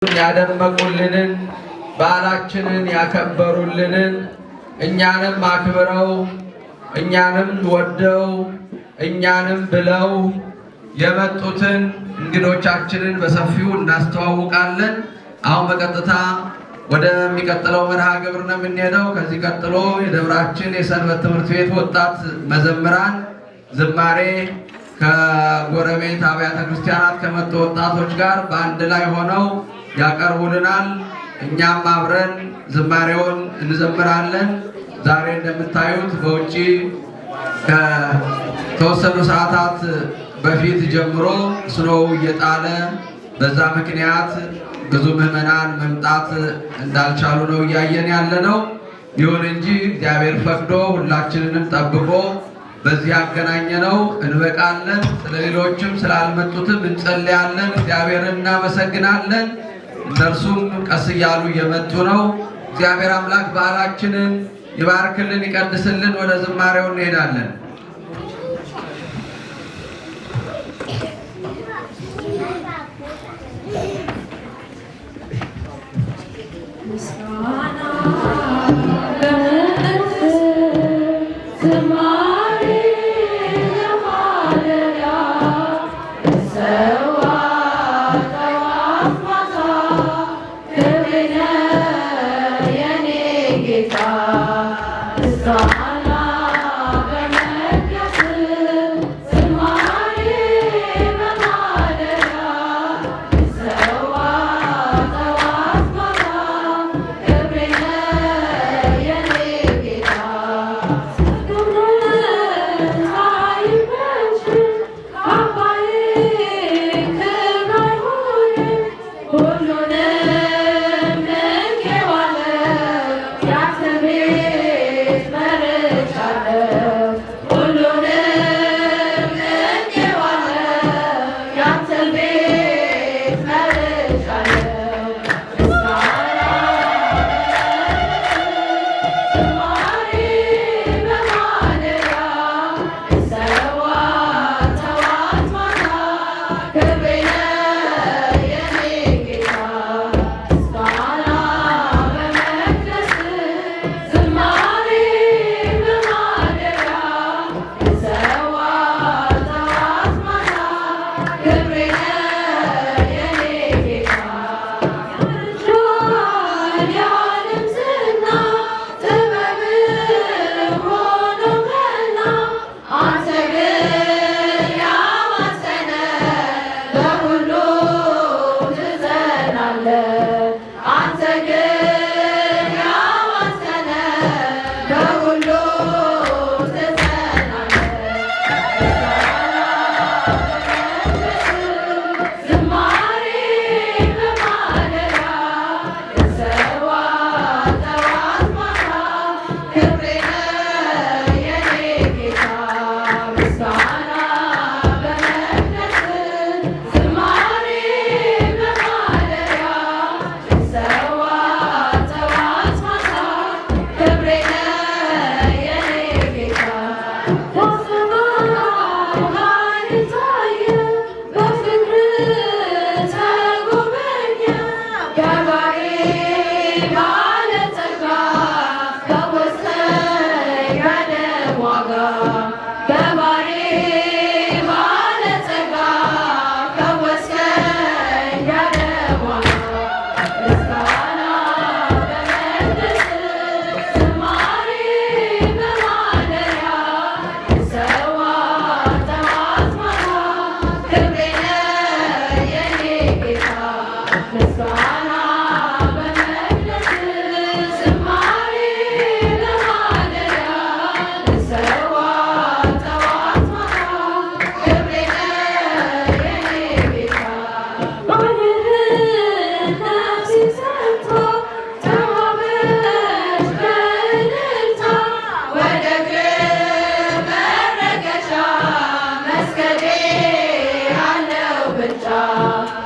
ያደመቁልንን በዓላችንን ያከበሩልንን እኛንም አክብረው እኛንም ወደው እኛንም ብለው የመጡትን እንግዶቻችንን በሰፊው እናስተዋውቃለን። አሁን በቀጥታ ወደሚቀጥለው መርሃ ግብር ነው የምንሄደው። ከዚህ ቀጥሎ የደብራችን የሰንበት ትምህርት ቤት ወጣት መዘምራን ዝማሬ ከጎረቤት አብያተ ክርስቲያናት ከመጡ ወጣቶች ጋር በአንድ ላይ ሆነው ያቀርቡልናል። እኛም አብረን ዝማሬውን እንዘምራለን። ዛሬ እንደምታዩት በውጪ ከተወሰኑ ሰዓታት በፊት ጀምሮ ስኖው እየጣለ በዛ ምክንያት ብዙ ምዕመናን መምጣት እንዳልቻሉ ነው እያየን ያለነው። ይሁን እንጂ እግዚአብሔር ፈቅዶ ሁላችንንም ጠብቆ በዚህ ያገናኘነው እንበቃለን። ስለሌሎችም ስላልመጡትም እንጸልያለን፣ እግዚአብሔርን እናመሰግናለን። እነርሱም ቀስ እያሉ እየመጡ ነው። እግዚአብሔር አምላክ በዓላችንን ይባርክልን፣ ይቀድስልን። ወደ ዝማሬው እንሄዳለን።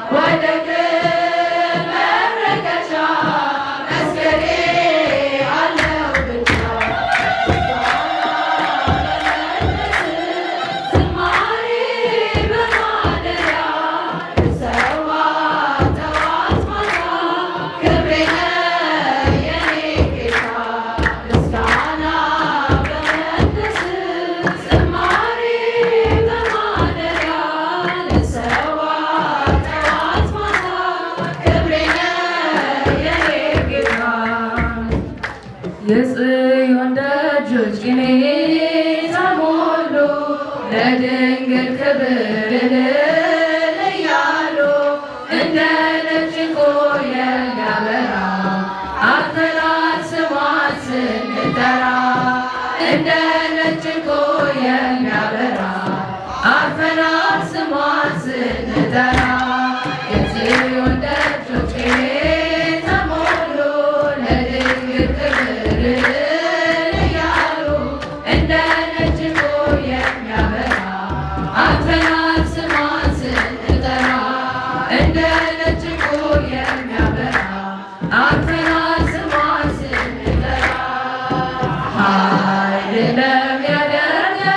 What a good የጽዮን ደጆች ቅኔ ተሞሉ ለድንግል ክብር እልል እያሉ እንደ ነጭ ዕንቁ የሚያበራ አጥተናል ስሟን ስንጠራ እንደ ነጭ ዕንቁ የሚያበራ አጥተናል ስሟን ስንጠራ የጽዮን ደጆች ቅኔ ተሞሉ ለድንግል ክብር እልል እያሉ እንደ ነጭ ዕንቁ የሚያበራ አጥተናል ስሟን ስንጠራ እንደ ነጭ ዕንቁ የሚያበራ አጥተናል ስሟን ስንጠራ ኃይል ለሚያደርገው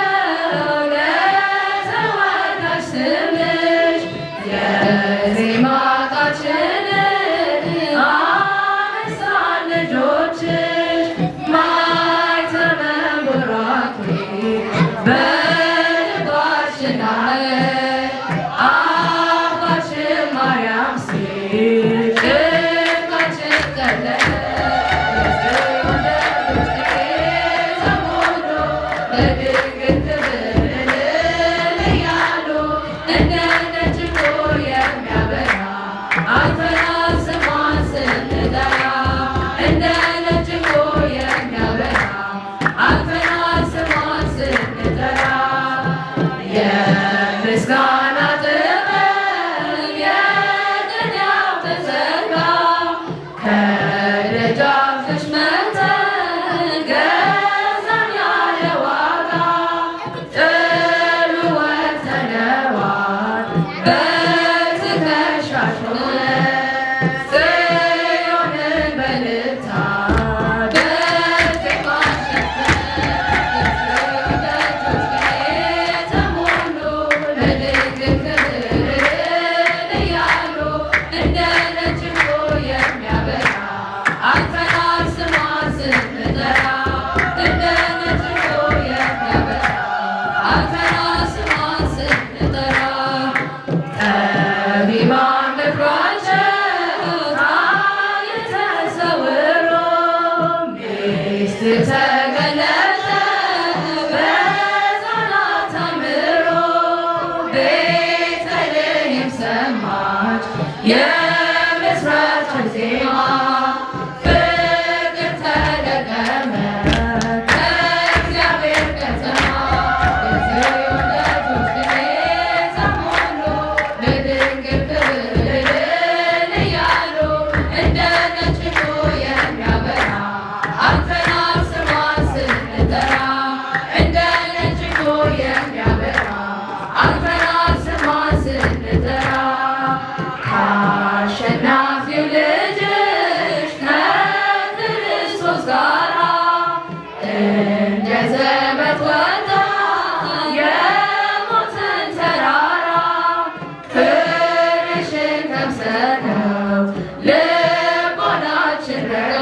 ለተወዳጅ ስምሽ የዜማ ዕቃችንን አነሳን ልጆችሽ ማኅተመ ቡራኬ በልባችን ላይ አፋችን ማርያም ሲል ጭንቃችን ቀለለ የጽዮን ደጆች ቅኔ ተሞሉ ለድንግል ክብር እልል እያሉ እንደ ነጭ ዕንቁ የሚያበራ አጥተናል ስሟን ስንጠራ እንደ ነጭ ዕንቁ የሚያበራ አጥተናል ስሟን ስንጠራ የምስጋና ጥበብ የቅኔው ተዘጋ ከደጃፍሽ መጥተን ገዛን ያለ ዋጋ ጥሉ ወጥተነዋል በትከሻሽ ሆነን ጽዮንን በልታ በዜማ ሸፈን የጽዮን ደጆች ቅኔ ተሞሉ ለድንግል ክብር እልል እያሉ እንደ ነጭ ዕንቁ የሚያበራ አጥተናል ስሟን ስንጠራ እንደ ነጭ ዕንቁ የሚያበራ አጥተናል ስሟን ስንጠራ ጠቢባን ምክራቸው ታየ ተሰውሮ ምስጢር ተገለጠ በሕፃናት አእምሮ ቤተልሔም ሰማች የምስራች ዜማ ፍቅር ተለቀመ ከእግዚአብሔር ከተማ የጽዮን ደጆች ቅኔ ተሞሉ ለድንግል ክብር እልል እያሉ እንደ ነጭ ዕንቁ የሚያበራ አጥተናል ስሟን ስንጠራ እንደ ነጭ ዕንቁ የሚያበራ አጥተናል ስሟን ስንጠራ ከአሸናፊው ልጅሽ ከክርስቶስ ጋራ እንደ ዘበት ወጣ የሞትን ተራራ ፍቅርሽን ቀምሰነው ልቦናችን ረጋ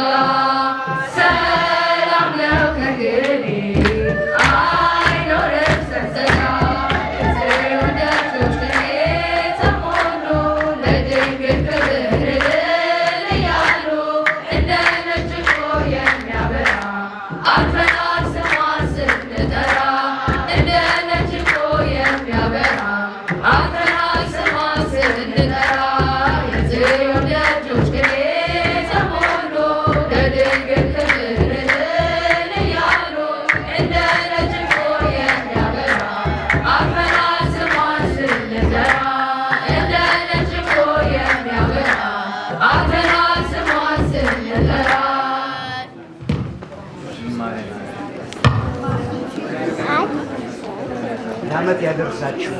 ሰላም ነው ከእንግዲህ አይኖርም ሰንሰለት የጽዮን ደጆች ቅኔ ተሞሉ ለድንግል ክብር እልል እያሉ እንደ ነጭ ዕንቁ የሚያበራ አጥተናል ስሟን ስንጠራ እንደ ነጭ ዕንቁ የሚያበራ አጥተናል ስሟን ስንጠራ የጽዮን ደጆች ቅኔ ተሞሉ ለድንግል ክብር እልል እያሉ እንደ ነጭ ዕንቁ የሚያበራ አጥተናል ስሟን ስንጠራ እንደ ነጭ ዕንቁ የሚያበራ አጥተናል ስሟን ስንጠራ ለዓመት ያደርሳችሁ።